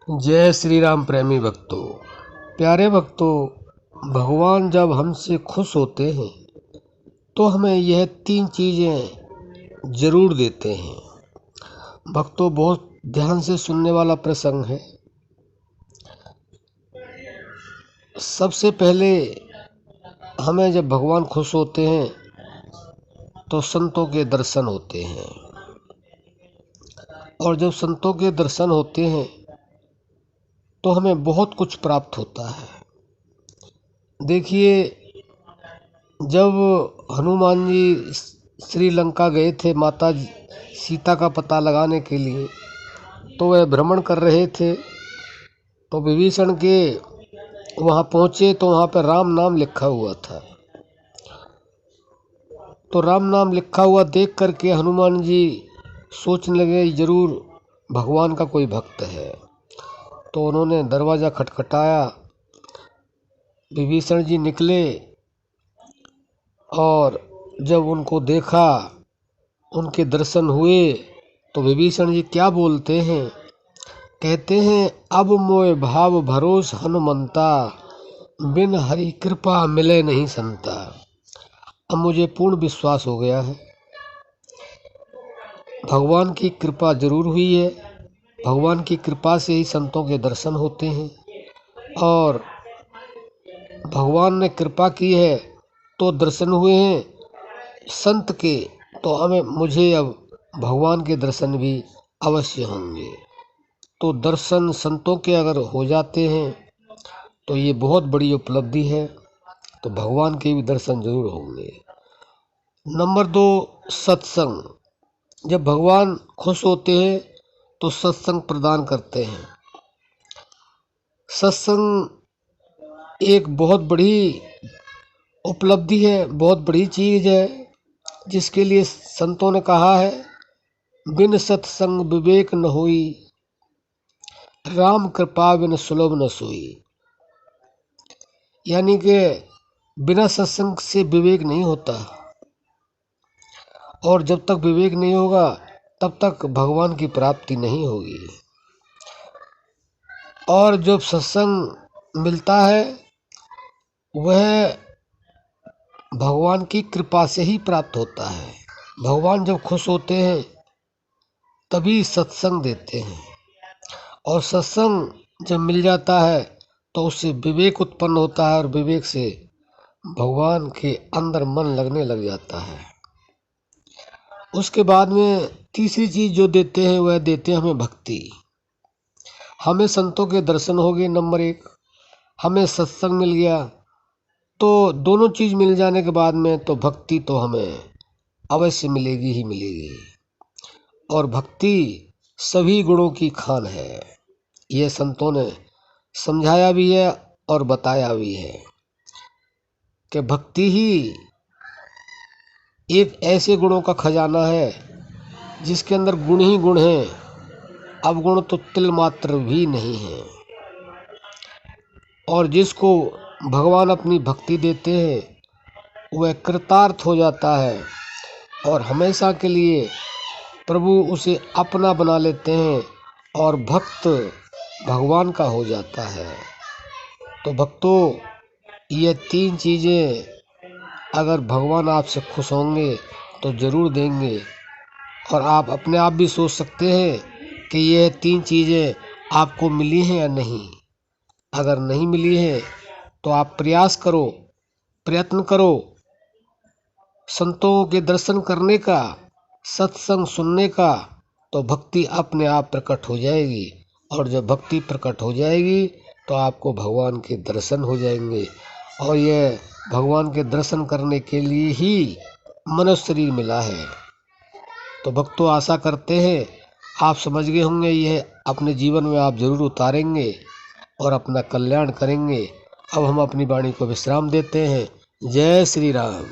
जय श्री राम प्रेमी भक्तों। प्यारे भक्तों, भगवान जब हमसे खुश होते हैं तो हमें यह 3 चीज़ें ज़रूर देते हैं। भक्तों, बहुत ध्यान से सुनने वाला प्रसंग है। सबसे पहले हमें जब भगवान खुश होते हैं तो संतों के दर्शन होते हैं, और जब संतों के दर्शन होते हैं तो हमें बहुत कुछ प्राप्त होता है। देखिए, जब हनुमान जी श्रीलंका गए थे माता सीता का पता लगाने के लिए, तो वह भ्रमण कर रहे थे, तो विभीषण के वहाँ पहुँचे तो वहाँ पर राम नाम लिखा हुआ था। तो राम नाम लिखा हुआ देख करके हनुमान जी सोचने लगे जरूर भगवान का कोई भक्त है। तो उन्होंने दरवाज़ा खटखटाया, विभीषण जी निकले और जब उनको देखा, उनके दर्शन हुए, तो विभीषण जी क्या बोलते हैं, कहते हैं, अब मोय भाव भरोस हनुमंता, बिन हरि कृपा मिले नहीं संता। अब मुझे पूर्ण विश्वास हो गया है, भगवान की कृपा जरूर हुई है। भगवान की कृपा से ही संतों के दर्शन होते हैं, और भगवान ने कृपा की है तो दर्शन हुए हैं संत के, तो मुझे अब भगवान के दर्शन भी अवश्य होंगे। तो दर्शन संतों के अगर हो जाते हैं तो ये बहुत बड़ी उपलब्धि है, तो भगवान के भी दर्शन जरूर होंगे। नंबर 2, सत्संग। जब भगवान खुश होते हैं तो सत्संग प्रदान करते हैं। सत्संग एक बहुत बड़ी उपलब्धि है, बहुत बड़ी चीज़ है, जिसके लिए संतों ने कहा है, बिन सत्संग विवेक न होई, राम कृपा बिन सुलभ न सोई। यानी कि बिना सत्संग से विवेक नहीं होता, और जब तक विवेक नहीं होगा तब तक भगवान की प्राप्ति नहीं होगी। और जब सत्संग मिलता है वह भगवान की कृपा से ही प्राप्त होता है। भगवान जब खुश होते हैं तभी सत्संग देते हैं, और सत्संग जब मिल जाता है तो उससे विवेक उत्पन्न होता है, और विवेक से भगवान के अंदर मन लगने लग जाता है। उसके बाद में तीसरी चीज़ जो देते हैं वह देते हैं हमें भक्ति। हमें संतों के दर्शन हो गए, नंबर 1, हमें सत्संग मिल गया, तो दोनों चीज़ मिल जाने के बाद में तो भक्ति तो हमें अवश्य मिलेगी ही मिलेगी। और भक्ति सभी गुणों की खान है, ये संतों ने समझाया भी है और बताया भी है कि भक्ति ही एक ऐसे गुणों का खजाना है जिसके अंदर गुण ही गुण हैं, अवगुण तो तिल मात्र भी नहीं है। और जिसको भगवान अपनी भक्ति देते हैं वह कृतार्थ हो जाता है, और हमेशा के लिए प्रभु उसे अपना बना लेते हैं, और भक्त भगवान का हो जाता है। तो भक्तों, ये 3 चीज़ें अगर भगवान आपसे खुश होंगे तो ज़रूर देंगे। और आप अपने आप भी सोच सकते हैं कि ये 3 चीज़ें आपको मिली हैं या नहीं। अगर नहीं मिली है तो आप प्रयास करो, प्रयत्न करो संतों के दर्शन करने का, सत्संग सुनने का, तो भक्ति अपने आप प्रकट हो जाएगी। और जब भक्ति प्रकट हो जाएगी तो आपको भगवान के दर्शन हो जाएंगे। और यह भगवान के दर्शन करने के लिए ही मनुष्य शरीर मिला है। तो भक्तों, आशा करते हैं आप समझ गए होंगे, यह अपने जीवन में आप जरूर उतारेंगे और अपना कल्याण करेंगे। अब हम अपनी वाणी को विश्राम देते हैं। जय श्री राम।